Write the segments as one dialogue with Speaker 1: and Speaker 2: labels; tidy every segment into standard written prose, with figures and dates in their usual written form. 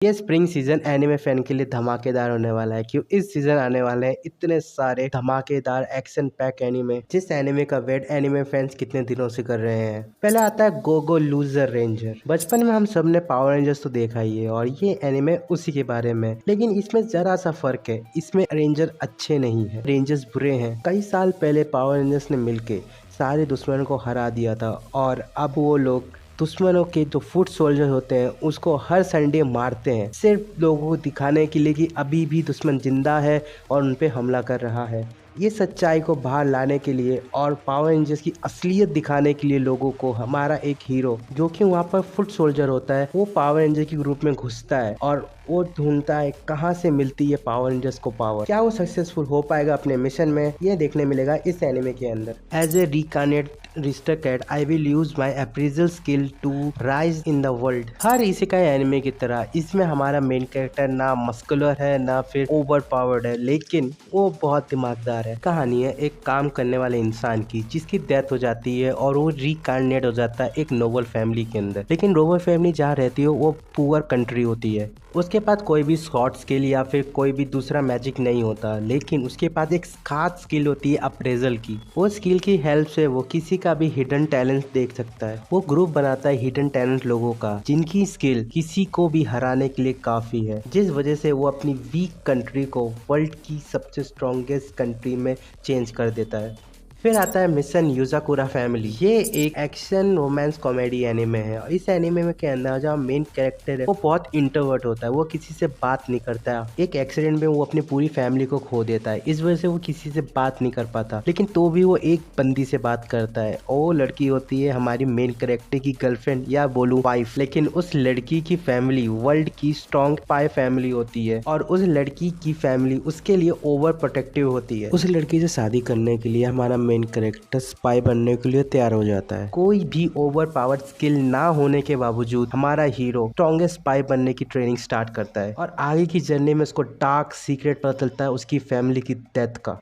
Speaker 1: ये spring season anime fan के लिए धमाकेदार होने वाला है क्यों इस सीजन आने वाले हैं इतने सारे धमाकेदार एक्शन पैक एनिमे जिस एनिमे का वेट एनिमे फैंस कितने दिनों से कर रहे हैं। पहले आता है गोगो लूजर रेंजर। बचपन में हम सब ने पावर रेंजर्स तो देखा ही है और ये एनिमे उसी के बारे में, लेकिन इसमें जरा सा फर्क है। इसमें रेंजर अच्छे नहीं है, रेंजर्स बुरे हैं। कई साल पहले पावर रेंजर्स ने मिलके सारे दुश्मनों को हरा दिया था और अब वो लोग दुश्मनों के जो फुट सोल्जर होते हैं उसको हर संडे मारते हैं, सिर्फ लोगों को दिखाने के लिए कि अभी भी दुश्मन जिंदा है और उन पे हमला कर रहा है। ये सच्चाई को बाहर लाने के लिए और पावर रेंजर्स की असलियत दिखाने के लिए लोगों को हमारा एक हीरो जो कि वहाँ पर फुट सोल्जर होता है वो पावर रेंजर के ग्रुप में घुसता है और वो ढूंढता है कहाँ से मिलती है पावर रेंजर्स को पावर। क्या वो सक्सेसफुल हो पाएगा अपने मिशन में, ये देखने मिलेगा इस एनिमे के अंदर। As a reincarnated aristocrat I will use my appraisal skill to rise in the world. हर इसी का एनिमे की तरह इसमें हमारा मेन कैरेक्टर ना मस्कुलर है ना फिर ओवर पावर्ड है, लेकिन वो बहुत दिमागदार है। कहानी है एक काम करने वाले इंसान की जिसकी डेथ हो जाती है और वो रिकार्नेट हो जाता है एक नोबल फैमिली के अंदर। लेकिन नोबल फैमिली जहाँ रहती है वो पुअर कंट्री होती है। उसके पास कोई भी शॉर्ट स्किल या फिर कोई भी दूसरा मैजिक नहीं होता, लेकिन उसके पास एक खास स्किल होती है अप्रेजल की। वो स्किल की हेल्प से वो किसी का भी हिडन टैलेंट देख सकता है। वो ग्रुप बनाता है हिडन टैलेंट लोगों का जिनकी स्किल किसी को भी हराने के लिए काफी है, जिस वजह से वो अपनी वीक कंट्री को वर्ल्ड की सबसे स्ट्रॉन्गेस्ट कंट्री में चेंज कर देता है। फिर आता है मिशन यूजाकुरा फैमिली। ये एक एक्शन रोमांस कॉमेडी एनिमे है और इस एनिमे में के अंदर जो मेन कैरेक्टर है वो बहुत इंट्रोवर्ट होता है, वो किसी से बात नहीं करता है। एक एक्सीडेंट में वो अपनी पूरी फैमिली को खो देता है, इस वजह से वो किसी से बात नहीं कर पाता, लेकिन तो भी वो एक बंदी से बात करता है और वो लड़की होती है हमारी मेन कैरेक्टर की गर्लफ्रेंड या बोलूं वाइफ। लेकिन उस लड़की की फैमिली वर्ल्ड की स्ट्रॉन्ग स्पाई फैमिली होती है और उस लड़की की फैमिली उसके लिए ओवर प्रोटेक्टिव होती है। उस लड़की से शादी करने के लिए हमारा मेन कैरेक्टर स्पाई बनने के लिए तैयार हो जाता है। कोई भी ओवर पावर स्किल ना होने के बावजूद हमारा हीरो स्ट्रॉन्गेस्ट स्पाई बनने की ट्रेनिंग स्टार्ट करता है और आगे की जर्नी में उसको डार्क सीक्रेट पता चलता है उसकी फैमिली की डेथ का।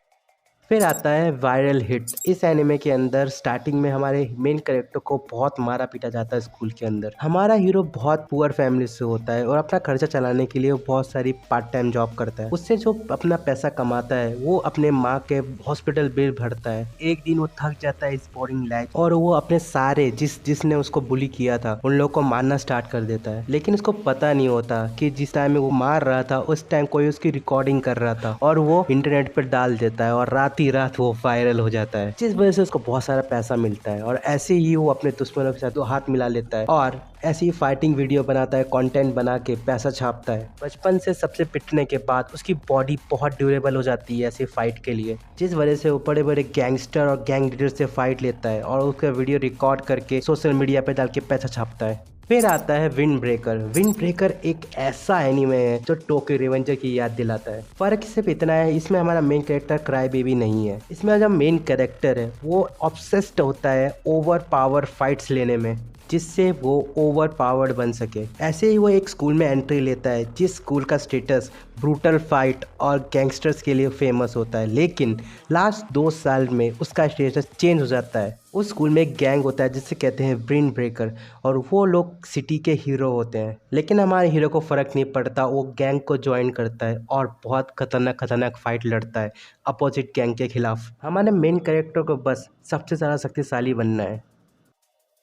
Speaker 1: फिर आता है वायरल हिट। इस एनिमे के अंदर स्टार्टिंग में हमारे मेन कैरेक्टर को बहुत मारा पीटा जाता है स्कूल के अंदर। हमारा हीरो बहुत पुअर फैमिली से होता है और अपना खर्चा चलाने के लिए वो बहुत सारी पार्ट टाइम जॉब करता है। उससे जो अपना पैसा कमाता है वो अपने माँ के हॉस्पिटल बिल भरता है। एक दिन वो थक जाता है इस बोरिंग लाइफ और वो अपने सारे जिसने उसको बुली किया था उन लोगों को मारना स्टार्ट कर देता है। लेकिन उसको पता नहीं होता कि जिस टाइम में वो मार रहा था उस टाइम कोई उसकी रिकॉर्डिंग कर रहा था और वो इंटरनेट पर डाल देता है और रात ही रात वो वायरल हो जाता है, जिस वजह से उसको बहुत सारा पैसा मिलता है और ऐसे ही वो अपने दुश्मनों के साथ हाथ मिला लेता है और ऐसी ही फाइटिंग वीडियो बनाता है, कंटेंट बना के पैसा छापता है। बचपन से सबसे पिटने के बाद उसकी बॉडी बहुत ड्यूरेबल हो जाती है ऐसे फाइट के लिए, जिस वजह से वो बड़े बड़े गैंगस्टर और गैंग लीडर से फाइट लेता है और उसका वीडियो रिकॉर्ड करके सोशल मीडिया पे डाल के पैसा छापता है। फिर आता है विंड ब्रेकर। विंड ब्रेकर एक ऐसा एनिमे है जो टोक्यो रिवेंजर की याद दिलाता है। फर्क सिर्फ इतना है इसमें हमारा मेन कैरेक्टर क्राई बेबी नहीं है। इसमें जो मेन कैरेक्टर है वो ऑब्सेस्ड होता है ओवर पावर फाइट्स लेने में, जिससे वो ओवर पावर्ड बन सके। ऐसे ही वो एक स्कूल में एंट्री लेता है जिस स्कूल का स्टेटस ब्रूटल फाइट और गैंगस्टर्स के लिए फेमस होता है, लेकिन लास्ट 2 साल में उसका स्टेटस चेंज हो जाता है। उस स्कूल में एक गैंग होता है जिसे कहते हैं विंड ब्रेकर और वो लोग सिटी के हीरो होते हैं, लेकिन हमारे हीरो को फर्क नहीं पड़ता। वो गैंग को ज्वाइन करता है और बहुत खतरनाक फाइट लड़ता है अपोजिट गैंग के खिलाफ। हमारे मेन कैरेक्टर को बस सबसे ज़्यादा शक्तिशाली बनना है।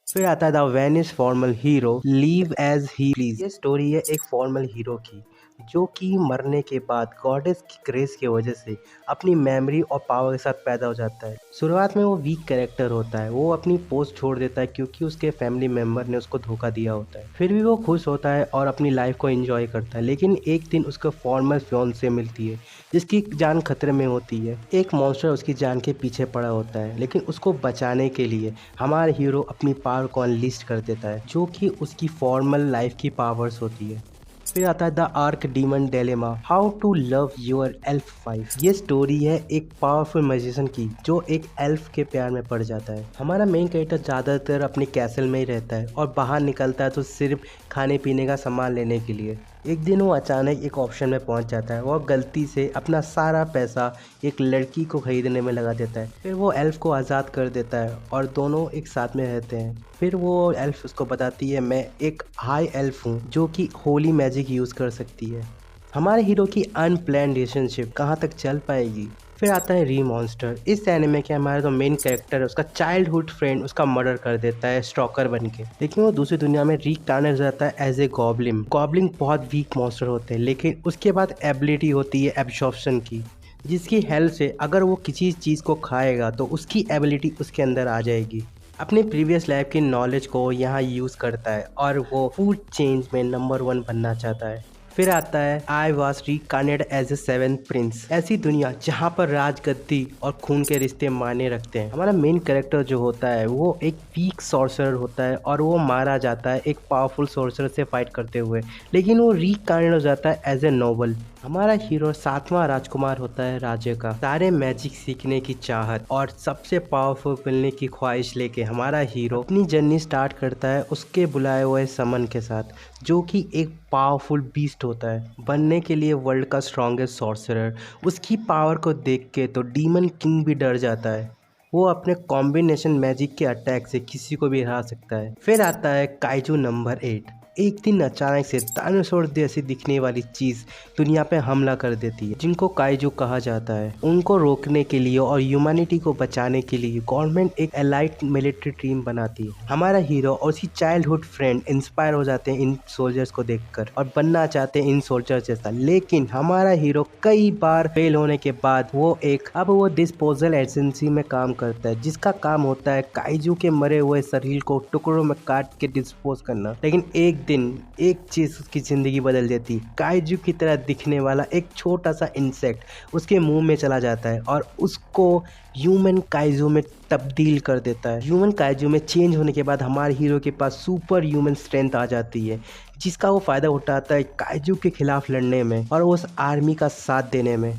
Speaker 1: फिर आता है the Venice formal hero live as he please. ये स्टोरी है एक फॉर्मल हीरो की जो कि मरने के बाद गॉडेस की ग्रेस की वजह से अपनी मेमोरी और पावर के साथ पैदा हो जाता है। शुरुआत में वो वीक कैरेक्टर होता है, वो अपनी पोस्ट छोड़ देता है क्योंकि उसके फैमिली मेम्बर ने उसको धोखा दिया होता है। फिर भी वो खुश होता है और अपनी लाइफ को एंजॉय करता है, लेकिन एक दिन उसको फॉर्मल फियांसे मिलती है जिसकी जान खतरे में होती है। एक मॉन्स्टर उसकी जान के पीछे पड़ा होता है, लेकिन उसको बचाने के लिए हमारा हीरो अपनी पावर को अनलिस्ट कर देता है जो कि उसकी फॉर्मल लाइफ की पावर्स होती है। फिर आता है the arch demon dilemma how to love your elf wife. ये स्टोरी है एक पावरफुल मैजिशियन की जो एक एल्फ के प्यार में पड़ जाता है। हमारा मेन कैरेक्टर ज़्यादातर अपने कैसल में ही रहता है और बाहर निकलता है तो सिर्फ खाने पीने का सामान लेने के लिए। एक दिन वो अचानक एक ऑप्शन में पहुंच जाता है। वो गलती से अपना सारा पैसा एक लड़की को खरीदने में लगा देता है। फिर वो एल्फ को आज़ाद कर देता है और दोनों एक साथ में रहते हैं। फिर वो एल्फ उसको बताती है, मैं एक हाई एल्फ हूँ जो कि होली मैजिक यूज़ कर सकती है। हमारे हीरो की अनप्लान्ड रिलेशनशिप कहाँ तक चल पाएगी। फिर आता है री मॉन्स्टर। इस एनिमे के हमारा जो मेन कैरेक्टर है उसका चाइल्डहुड फ्रेंड उसका मर्डर कर देता है स्टॉकर बन के, लेकिन वो दूसरी दुनिया में रीकार्नेट हो जाता है एज ए गॉब्लिन। गॉब्लिन बहुत वीक मॉन्स्टर होते हैं, लेकिन उसके बाद एबिलिटी होती है एब्जॉर्प्शन की, जिसकी हेल्प से अगर वो किसी चीज़ को खाएगा तो उसकी एबिलिटी उसके अंदर आ जाएगी। अपने प्रीवियस लाइफ की नॉलेज को यहाँ यूज़ करता है और वो फूड चेन में नंबर 1 बनना चाहता है। फिर आता है I was reincarnated as a seventh prince. ऐसी दुनिया जहाँ पर राजगद्दी और खून के रिश्ते मायने रखते हैं। हमारा मेन कैरेक्टर जो होता है वो एक वीक सॉर्सरर होता है और वो मारा जाता है एक पावरफुल सॉर्सरर से फाइट करते हुए, लेकिन वो रीकार्नेट हो जाता है एज ए नोबल। हमारा हीरो 7वां राजकुमार होता है राज्य का। सारे मैजिक सीखने की चाहत और सबसे पावरफुल बनने की ख्वाहिश लेके हमारा हीरो अपनी जर्नी स्टार्ट करता है उसके बुलाए हुए समन के साथ, जो कि एक पावरफुल बीस्ट होता है बनने के लिए वर्ल्ड का स्ट्रॉन्गेस्ट सॉर्सरर। उसकी पावर को देख के तो डीमन किंग भी डर जाता है। वो अपने कॉम्बिनेशन मैजिक के अटैक से किसी को भी हरा सकता है। फिर आता है काइजू नंबर 8। एक दिन अचानक से डायनासोर जैसी दिखने वाली चीज दुनिया पे हमला कर देती है, जिनको काइजू कहा जाता है। उनको रोकने के लिए और ह्यूमैनिटी को बचाने के लिए गवर्नमेंट एक एलाइट मिलिट्री टीम बनाती है। हमारा हीरो और उसकी चाइल्डहुड फ्रेंड इंस्पायर हो जाते हैं इन सोल्जर्स को देखकर और बनना चाहते हैं इन सोल्जर्स जैसा, लेकिन हमारा हीरो कई बार फेल होने के बाद वो डिस्पोजल एजेंसी में काम करता है, जिसका काम होता है काइजू के मरे हुए शरीर को टुकड़ों में काट के डिस्पोज करना। लेकिन एक दिन एक चीज उसकी जिंदगी बदल देती। काइजू की तरह दिखने वाला एक छोटा सा इंसेक्ट उसके मुंह में चला जाता है और उसको ह्यूमन काइजू में तब्दील कर देता है। ह्यूमन काइजू में चेंज होने के बाद हमारे हीरो के पास सुपर ह्यूमन स्ट्रेंथ आ जाती है, जिसका वो फायदा उठाता है काइजू के खिलाफ लड़ने में और उस आर्मी का साथ देने में।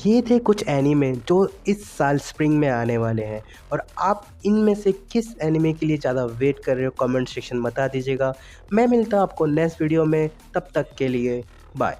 Speaker 1: ये थे कुछ एनीमे जो इस साल स्प्रिंग में आने वाले हैं, और आप इनमें से किस एनीमे के लिए ज़्यादा वेट कर रहे हो कमेंट सेक्शन बता दीजिएगा। मैं मिलता हूँ आपको नेक्स्ट वीडियो में, तब तक के लिए बाय।